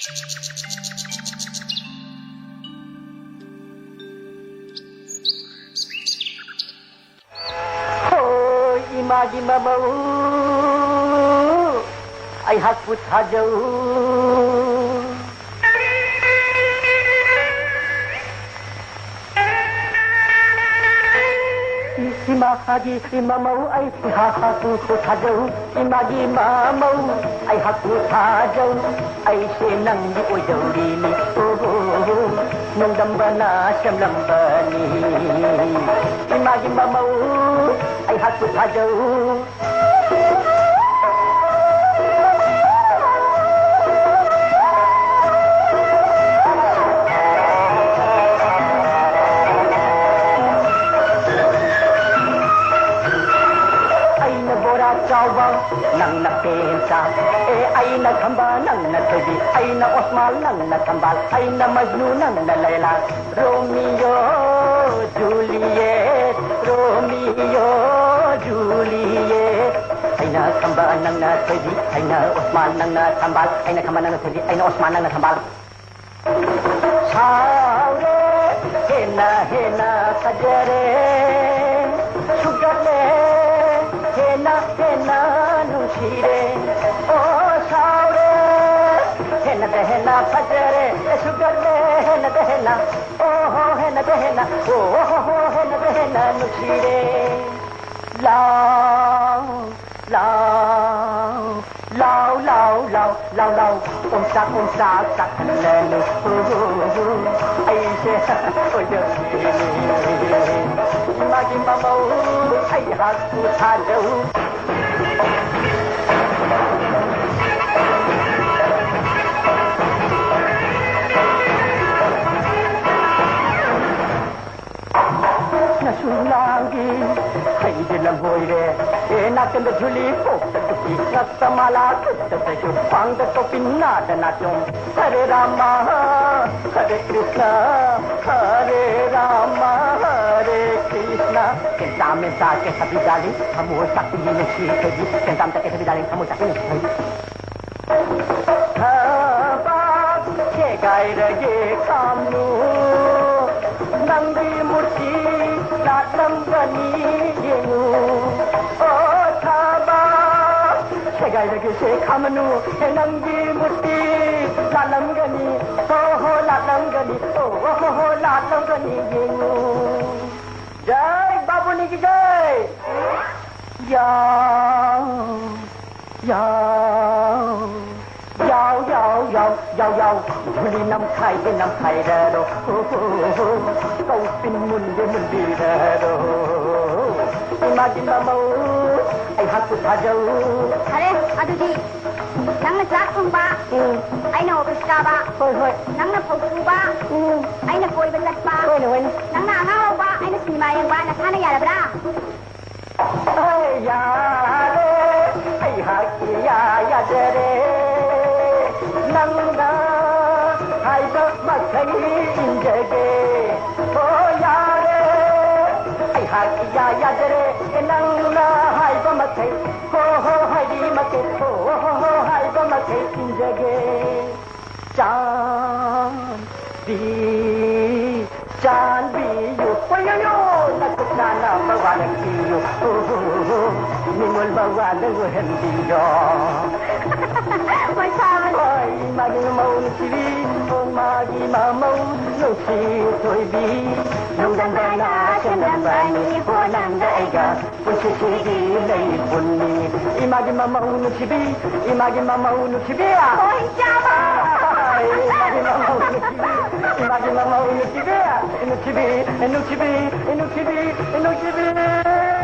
Imagi mamau ay hakput hajaw Imagi mamau ay hakput hajaw Imagi mamau ay hakput hajaw Ay sinang di ko jawrini Nung damba na siyam lambani Imagi mamau ay hakput hajaw Cawang nang napensa ay naghamba nang nagsabi ay na Osman nang nagkambal ay na Majnu nang nalayla Romeo Juliet Romeo Juliet ay naghamba nang nagsabi ay na Osman nang nagkambal ay naghamba nang nagsabi ay na Osman nang nagkambal Saure hena hena kajare sugale hena hena nushire oh saure hena hena fajre sugale hena oh hena oh hena nushire lao lao lao lao lao lao lao sak sak lenu ai se oh yo magi mamau ai hakku thajau Nasulangi hai dilam hoire nakand juli pokki nasamala kuttu panga to pinna danatum Hare Rama Hare Krishna Kentam में जाके सभी डाली हम वो शक्ति ने सीखे जी kentam तक सभी डाली हम वो शक्ति ने सीखे बाप के गाय रगे कामनु नंदी मूर्ति लालम बनी येनु ओ थाबा के गाय रगे से कामनु नंदी मूर्ति लालम गनी हो लालम गनी हो लालम गनी येनु जय बाबूनी की जय याओ झुली नम खाई रो कौ पिन मुंडे मुंडी रो इमाजी mamau ai hakku thajau अरे अदुदी नंगना चाक थोंबा आइना ऑफिस काबा होय नंगना फौसुबा आइना कोइबा चटबा होय नंगना अंगावबा आइना सिनेमा यंबा नसाना यारब्रा ay yaare ai hakiya yadere nanga haiba makai injage oh yaare ai hakiya yadere nanga haiba makai ho hari makai ho haiba makai injage Chan bi yo yo nakutana bawala kiyo nimol bawala go hendi yo Oi magi mau chiri magi mamau no chi thoi bi nong dan na chendan bani ho nang daiga puchi chi lei punni imagi mamau no chibi imagi mamau no chibi oi chaba imagi mamau no chibi imagi mamau no chibi no chibi